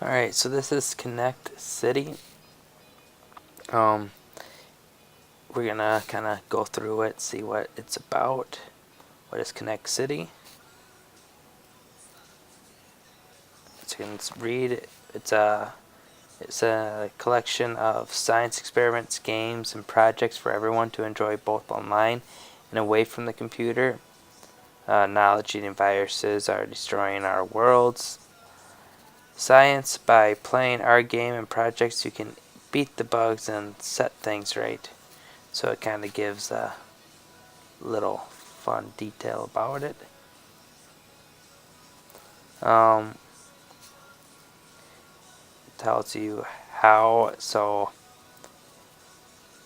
Alright, so this is Kineticcity. Um, we're gonna kind of go through it, see what it's about. What is Kineticcity? So you can read. It's a collection of science experiments, games, and projects for everyone to enjoy both online and away from the computer. Knowledge-eating viruses are destroying our worlds. Science, by playing our game and projects, you can beat the bugs and set things right. So it kind of gives a little fun detail about it. Um, Tells you how. So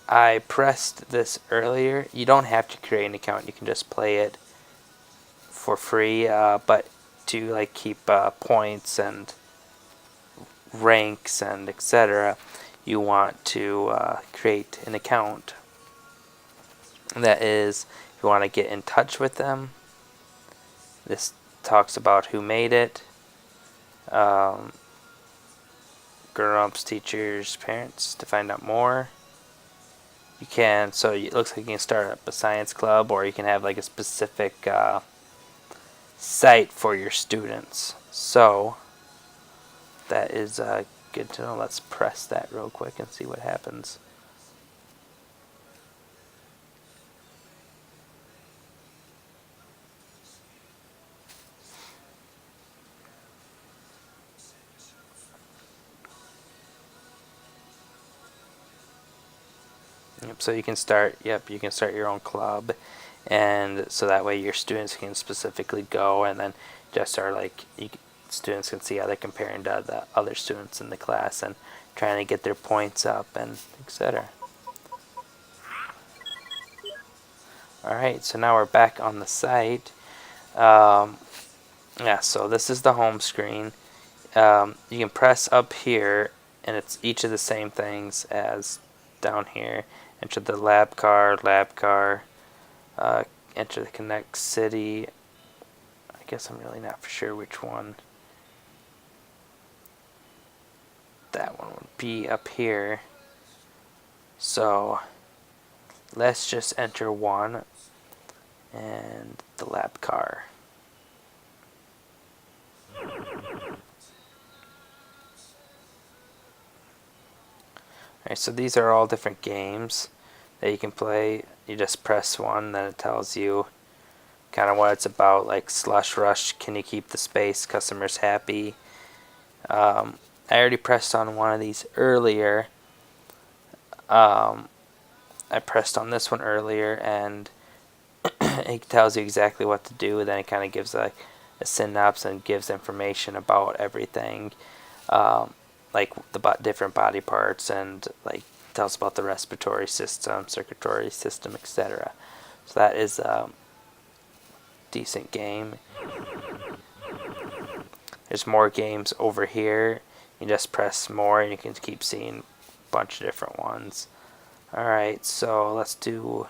I pressed this earlier. You don't have to create an account. You can just play it for free. But to like keep points and ranks and etc., you want to create an account. That is, if you want to get in touch with them. This talks about who made it. Grown-ups, teachers, parents to find out more. You can, so it looks like you can start up a science club, or you can have like a specific site for your students. So that is good to know. Let's press that real quick and see what happens. Yep, so you can start. Yep, you can start your own club, and so that way your students can specifically go, and then just are like students can see how they're comparing to the other students in the class and trying to get their points up and etc. Alright, so now we're back on the site. Yeah, so this is the home screen. You can press up here, and it's each of the same things as down here. Enter the lab car, enter the Kineticcity. I guess I'm really not for sure which one. That one would be up here. So let's just enter one and the lab car. Alright, so these are all different games that you can play. You just press one, then it tells you kind of what it's about, like Slush Rush, can you keep the space, customers happy. I already pressed on one of these earlier. I pressed on this one earlier, and it tells you exactly what to do. Then it kind of gives a synopsis and gives information about everything. Like the different body parts, and like tells about the respiratory system, circulatory system, etc. So that is a decent game. There's more games over here. You just press more and you can keep seeing a bunch of different ones. Alright, so let's do,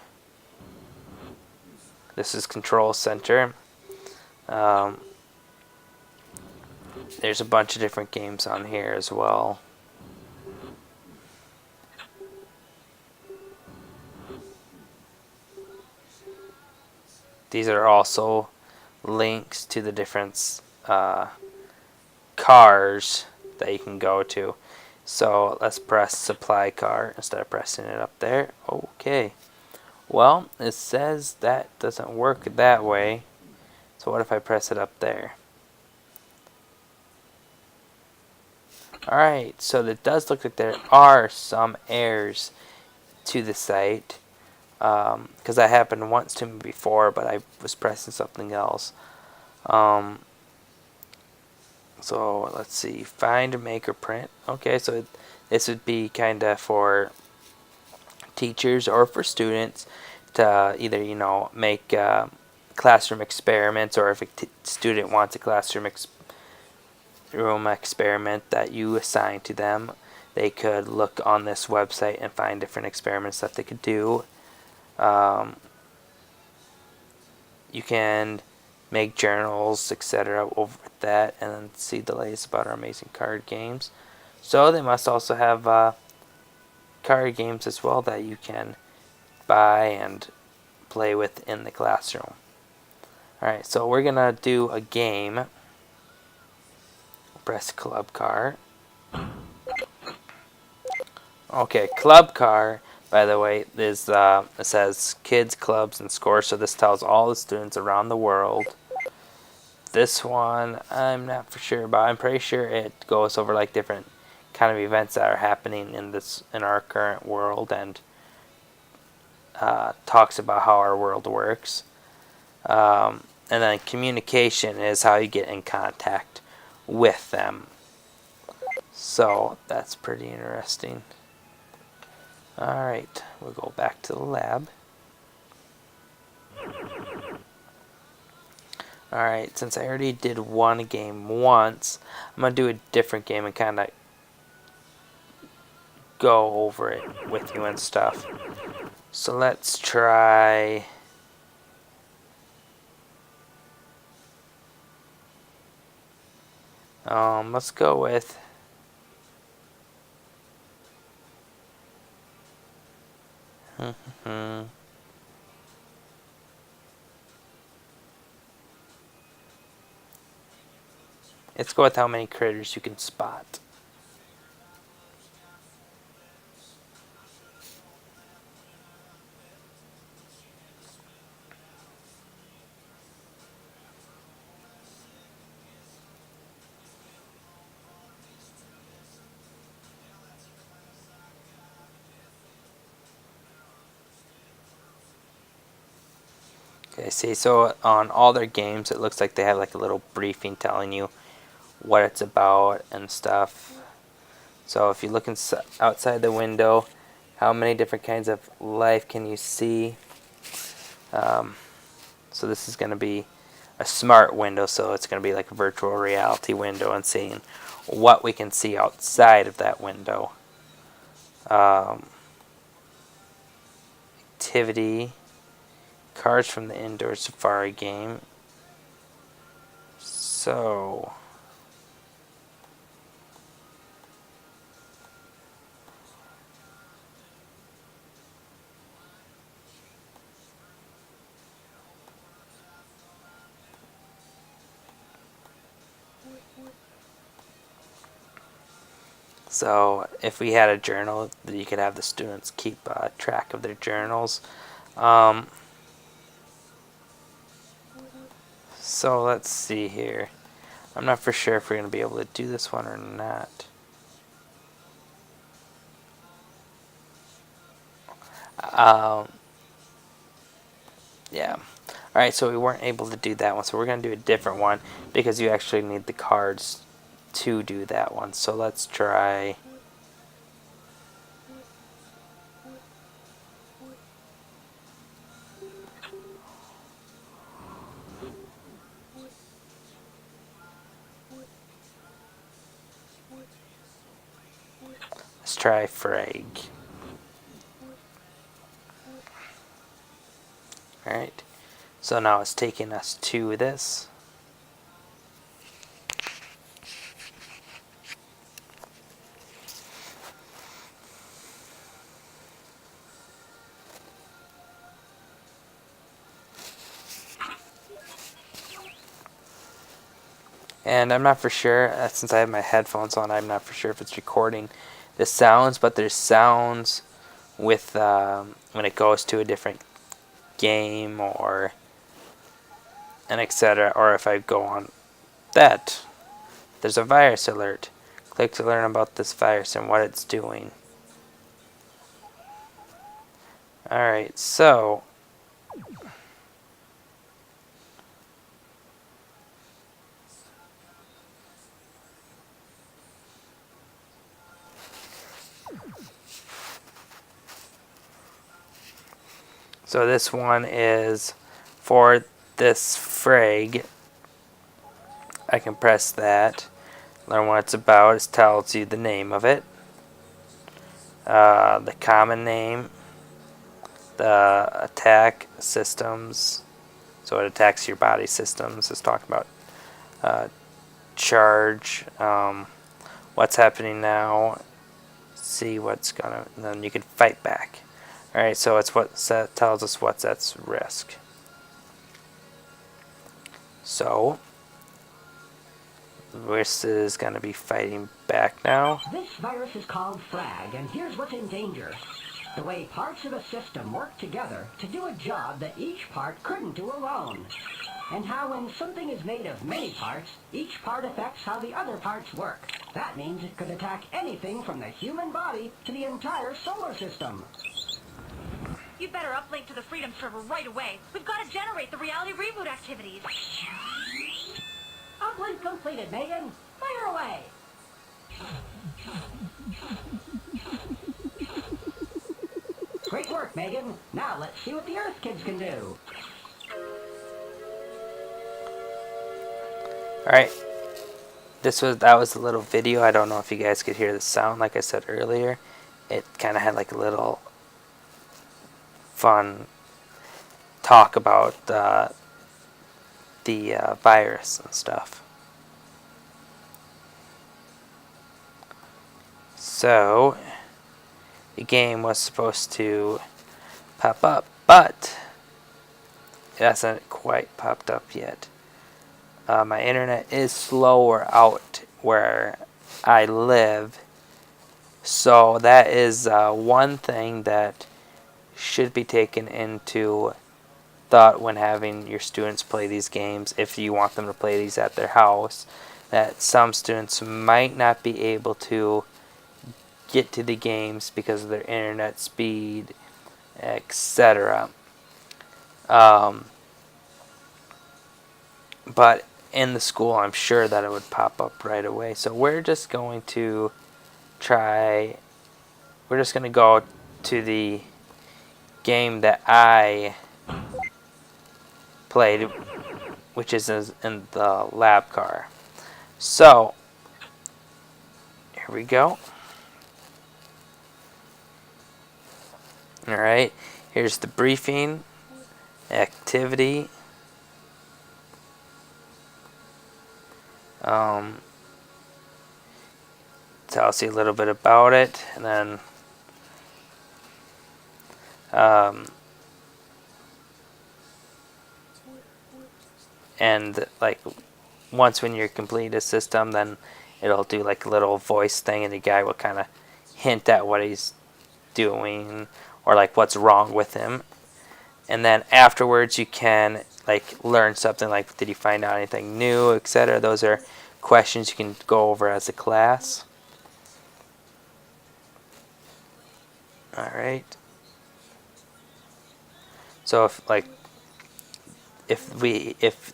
this is Control Center. There's a bunch of different games on here as well. These are also links to the different cars that you can go to. So let's press supply car instead of pressing it up there. Okay. Well, it says that doesn't work that way. So what if I press it up there? Alright, so it does look like there are some errors to the site. Because that happened once to me before, but I was pressing something else. So let's see, find, make, or print. Okay, so this would be kind of for teachers or for students to either, make classroom experiments, or if a student wants a classroom experiment that you assign to them, they could look on this website and find different experiments that they could do. You can make journals, etc. over that, and then see the latest about our amazing card games. So they must also have card games as well that you can buy and play with in the classroom. Alright, so we're gonna do a game. Press club car. Okay, club car, by the way, is it says kids, clubs, and scores, so this tells all the students around the world. This one, I'm not for sure about. I'm pretty sure it goes over like different kind of events that are happening in our current world, and talks about how our world works. And then communication is how you get in contact with them. So that's pretty interesting. Alright, we'll go back to the lab. Alright, since I already did one game once, I'm going to do a different game and kind of go over it with you and stuff. So let's try... let's go with... Let's go with how many critters you can spot. Okay, see, so on all their games, it looks like they have like a little briefing telling you what it's about and stuff. So if you look outside the window, how many different kinds of life can you see? So this is going to be a smart window, so it's going to be like a virtual reality window and seeing what we can see outside of that window. Activity, cards from the indoor safari game. So if we had a journal, you could have the students keep track of their journals. So let's see here. I'm not for sure if we're going to be able to do this one or not. Yeah. Alright, so we weren't able to do that one, so we're going to do a different one because you actually need the cards to do that one. So let's try... Let's try Frag. Alright, so now it's taking us to this. And I'm not for sure, since I have my headphones on, I'm not for sure if it's recording the sounds, but there's sounds with when it goes to a different game or and etc. Or if I go on that, there's a virus alert. Click to learn about this virus and what it's doing. Alright, so this one is for this frag. I can press that, learn what it's about. It tells you the name of it, the common name, the attack systems, So it attacks your body systems. It's talking about charge, what's happening now, see what's gonna, and then you can fight back. Alright, so it's what tells us what's at risk. So this is going to be fighting back now. This virus is called Frag, and here's what's in danger. The way parts of a system work together to do a job that each part couldn't do alone. And how when something is made of many parts, each part affects how the other parts work. That means it could attack anything from the human body to the entire solar system. You better uplink to the Freedom server right away. We've got to generate the reality reboot activities. Uplink completed, Megan. Fire away. Great work, Megan. Now let's see what the Earth kids can do. Alright. That was a little video. I don't know if you guys could hear the sound like I said earlier. It kind of had like a little fun talk about the virus and stuff. So the game was supposed to pop up, but it hasn't quite popped up yet. My internet is slower out where I live, so that is one thing that should be taken into thought when having your students play these games, if you want them to play these at their house, that some students might not be able to get to the games because of their internet speed, etc. But in the school, I'm sure that it would pop up right away. So we're just going to go to the game that I played, which is in the lab car. So here we go. Alright, here's the briefing, activity, tells you a little bit about it, and then and like once when you complete a system, then it'll do like a little voice thing, and the guy will kind of hint at what he's doing or like what's wrong with him, and then afterwards you can like learn something like, did you find out anything new, etc. Those are questions you can go over as a class. Alright, so if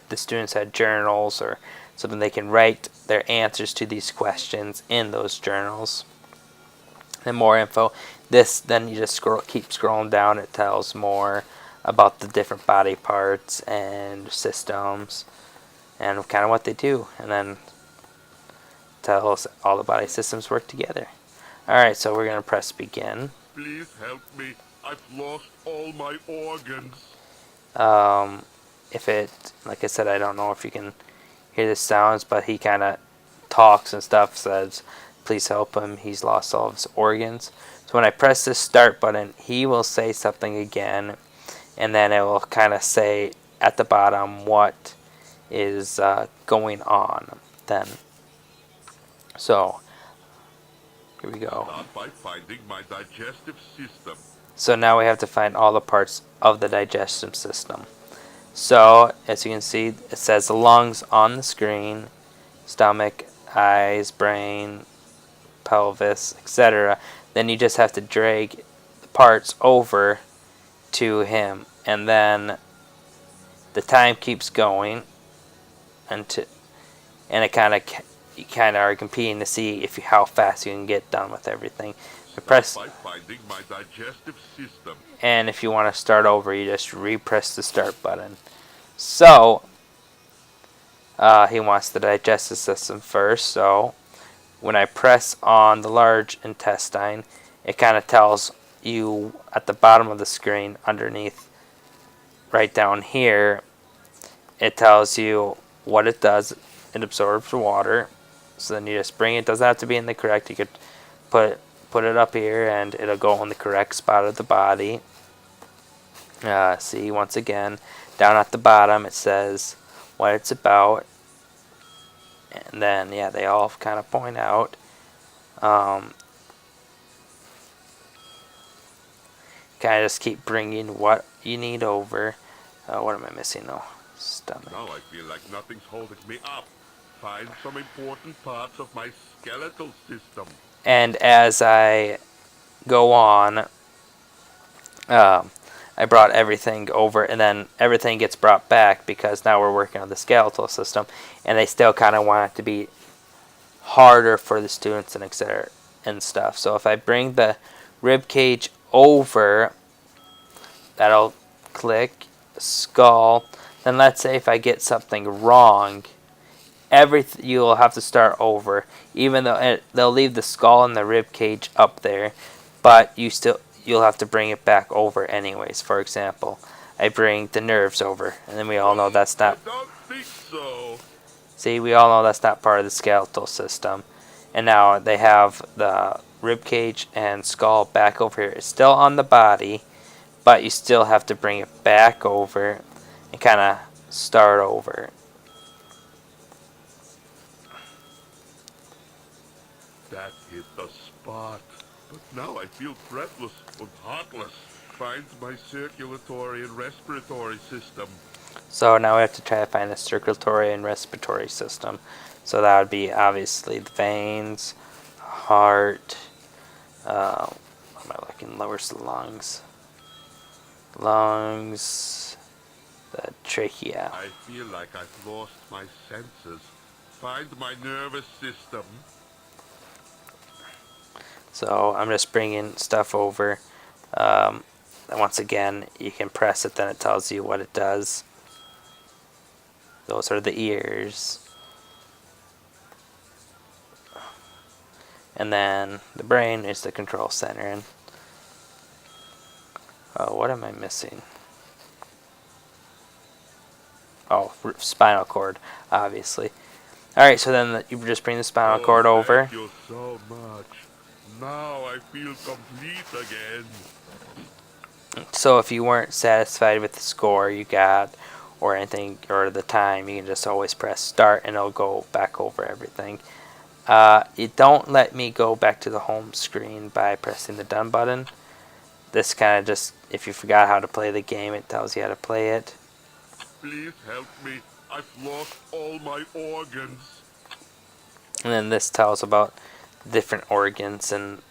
the students had journals or something, they can write their answers to these questions in those journals. And more info. Then you just keep scrolling down. It tells more about the different body parts and systems and kind of what they do, and then tells all the body systems work together. Alright, so we're going to press begin. Please help me. I've lost all my organs. Like I said, I don't know if you can hear the sounds, but he kind of talks and stuff, says, please help him, he's lost all of his organs. So when I press this start button, he will say something again, and then it will kind of say at the bottom what is going on then. So here we go. Start by finding my digestive system. So now we have to find all the parts of the digestive system. So as you can see, it says the lungs on the screen, stomach, eyes, brain, pelvis, etc. Then you just have to drag the parts over to him, and then the time keeps going, and it you kind of are competing to see how fast you can get done with everything. Press, by finding my digestive system. and if you want to start over, you just repress the start button. So he wants the digestive system first. So when I press on the large intestine, it kind of tells you at the bottom of the screen underneath, right down here, it tells you what it does. It absorbs water. So then you just bring it. It doesn't have to be in the correct. You could put it up here, and it'll go on the correct spot of the body. See, once again, down at the bottom it says what it's about, and then yeah, they all kind of point out. Kind of just keep bringing what you need over. What am I missing though? Stomach. Now I feel like nothing's holding me up. Find some important parts of my skeletal system. And as I go on, I brought everything over, and then everything gets brought back because now we're working on the skeletal system, and they still kind of want it to be harder for the students and etc. and stuff. So if I bring the rib cage over, that'll click skull. Then let's say if I get something wrong, you'll have to start over. Even though they'll leave the skull and the rib cage up there, but you'll have to bring it back over anyways. For example, I bring the nerves over, and then we all know that's not. I don't think so. See, we all know that's not part of the skeletal system. And now they have the rib cage and skull back over here. It's still on the body, but you still have to bring it back over and kind of start over. That hit the spot. But now I feel breathless and heartless. Finds my circulatory and respiratory system. So now we have to try to find the circulatory and respiratory system. So that would be obviously the veins, heart, what am I looking? Where's the lungs? Lungs, the trachea. I feel like I've lost my senses. Find my nervous system. So I'm just bringing stuff over. And once again, you can press it, then it tells you what it does. Those are the ears. And then the brain is the control center. And oh, what am I missing? Oh, spinal cord, obviously. Alright, so then you just bring the spinal cord over. Thank you so much. Now I feel complete again. So if you weren't satisfied with the score you got or anything, or the time, you can just always press start and it'll go back over everything. It don't let me go back to the home screen by pressing the done button. This kind of just, if you forgot how to play the game, it tells you how to play it. Please help me. I've lost all my organs. And then this tells about different organs and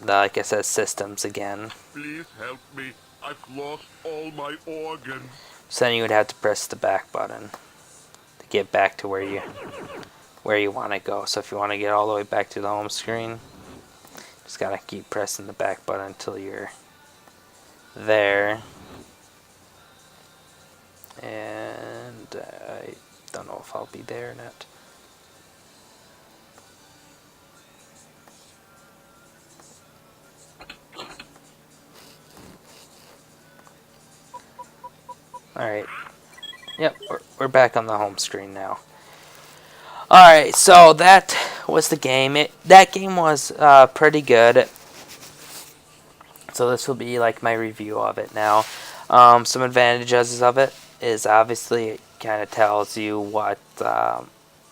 like I said, systems again. Please help me. I've lost all my organs. So then you would have to press the back button to get back to where you want to go. So if you want to get all the way back to the home screen, just gotta keep pressing the back button until you're there. And I don't know if I'll be there or not. Alright. Yep, we're back on the home screen now. Alright, so that was the game. That game was pretty good. So this will be like my review of it now. Some advantages of it is obviously it kind of tells you what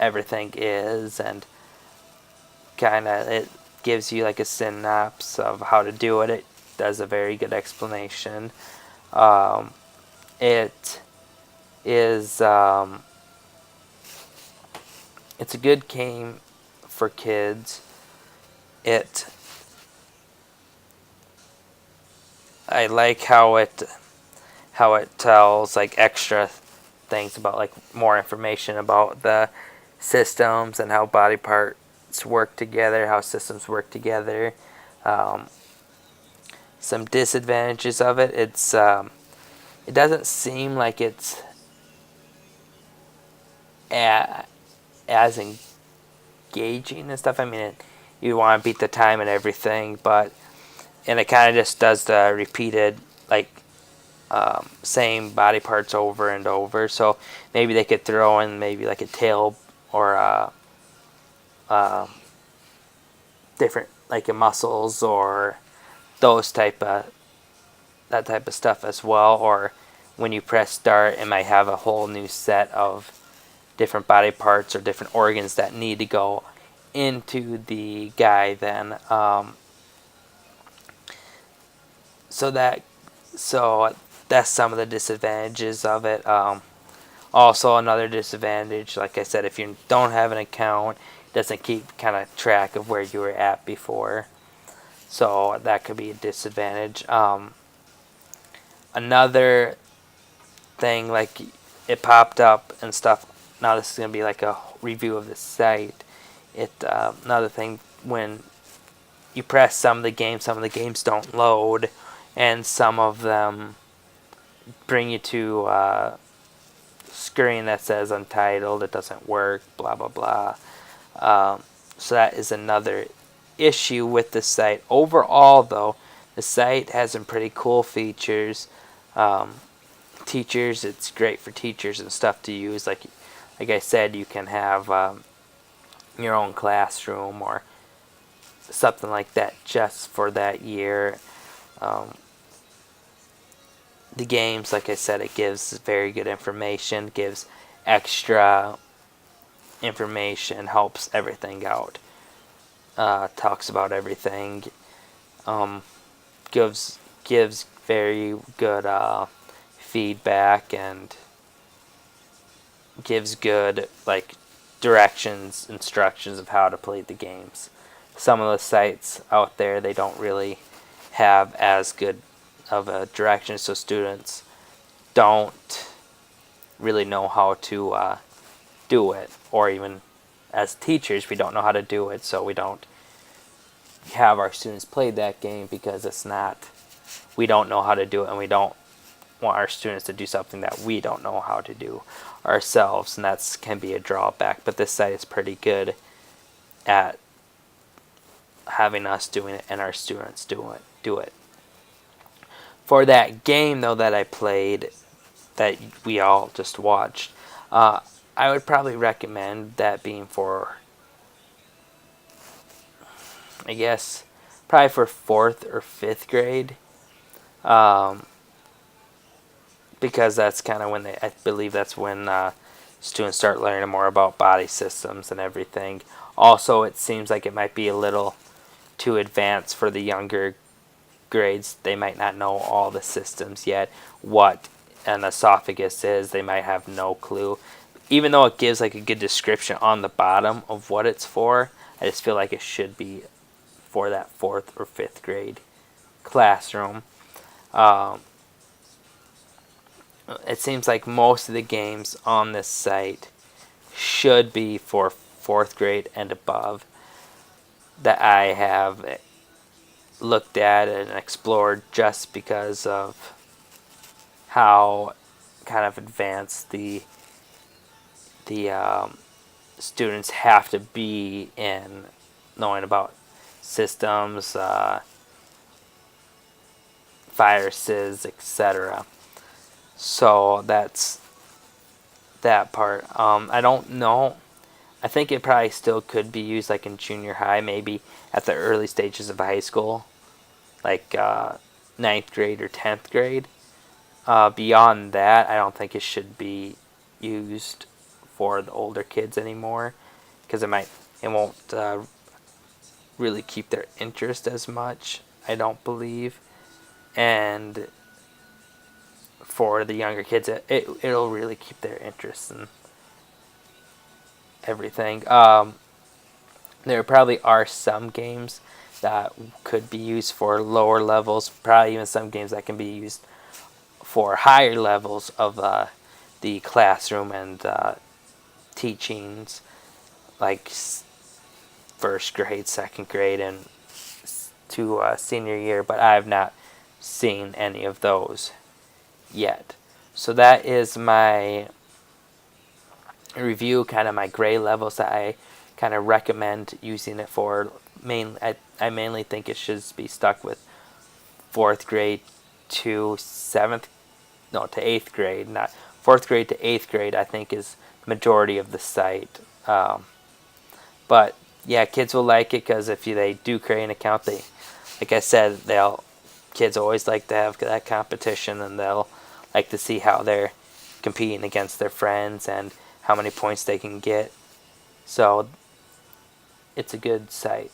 everything is, and kind of it gives you like a synopsis of how to do it. It does a very good explanation. It is it's a good game for kids. I like how it tells like extra things about like more information about the systems and how body parts work together, how systems work together. Some disadvantages of it. It doesn't seem like it's as engaging and stuff. I mean, you want to beat the time and everything, and it kind of just does the repeated, like, same body parts over and over. So maybe they could throw in maybe like a tail or different like a muscles or those type of that type of stuff as well. Or when you press start, it might have a whole new set of different body parts or different organs that need to go into the guy then. So that so that's some of the disadvantages of it. Also, another disadvantage, like I said, if you don't have an account, it doesn't keep kind of track of where you were at before. So that could be a disadvantage. Another thing, like it popped up and stuff. Now this is gonna be like a review of the site. Another thing, when you press some of the games don't load, and some of them bring you to screen that says untitled. It doesn't work. Blah blah blah. So that is another issue with the site. Overall, though, the site has some pretty cool features. Teachers, it's great for teachers and stuff to use. Like I said, you can have your own classroom or something like that just for that year. Um, the games, like I said, it gives very good information, gives extra information, helps everything out. Talks about everything. Um, gives very good feedback and gives good like directions, instructions of how to play the games. Some of the sites out there, they don't really have as good of a direction, so students don't really know how to do it, or even as teachers we don't know how to do it, so we don't have our students play that game because we don't know how to do it, and we don't want our students to do something that we don't know how to do ourselves, and that can be a drawback. But this site is pretty good at having us doing it and our students do it. For that game though that I played, that we all just watched, I would probably recommend that being for, I guess, probably for 4th or 5th grade. Um, because that's kind of when I believe that's when students start learning more about body systems and everything. Also, it seems like it might be a little too advanced for the younger grades. They might not know all the systems yet. What an esophagus is, they might have no clue. Even though it gives like a good description on the bottom of what it's for, I just feel like it should be for that 4th or 5th grade classroom. Um, it seems like most of the games on this site should be for 4th grade and above that I have looked at and explored, just because of how kind of advanced the students have to be in knowing about systems, viruses, etc. So that's that part. I don't know. I think it probably still could be used like in junior high, maybe at the early stages of high school, like 9th grade or 10th grade. Beyond that, I don't think it should be used for the older kids anymore, because it won't really keep their interest as much, I don't believe. And for the younger kids, it'll really keep their interest in everything. There probably are some games that could be used for lower levels, probably even some games that can be used for higher levels of the classroom and teachings, like 1st grade, 2nd grade, and to senior year, but I have not seen any of those yet. So that is my review, kind of my grade levels that I kind of recommend using it for. I mainly think it should be stuck with 4th grade to 7th no, to 8th grade, not 4th grade to 8th grade, I think is majority of the site. But yeah, kids will like it because if they do create an account, they, like I said, kids always like to have that competition, and they'll like to see how they're competing against their friends and how many points they can get. So it's a good site.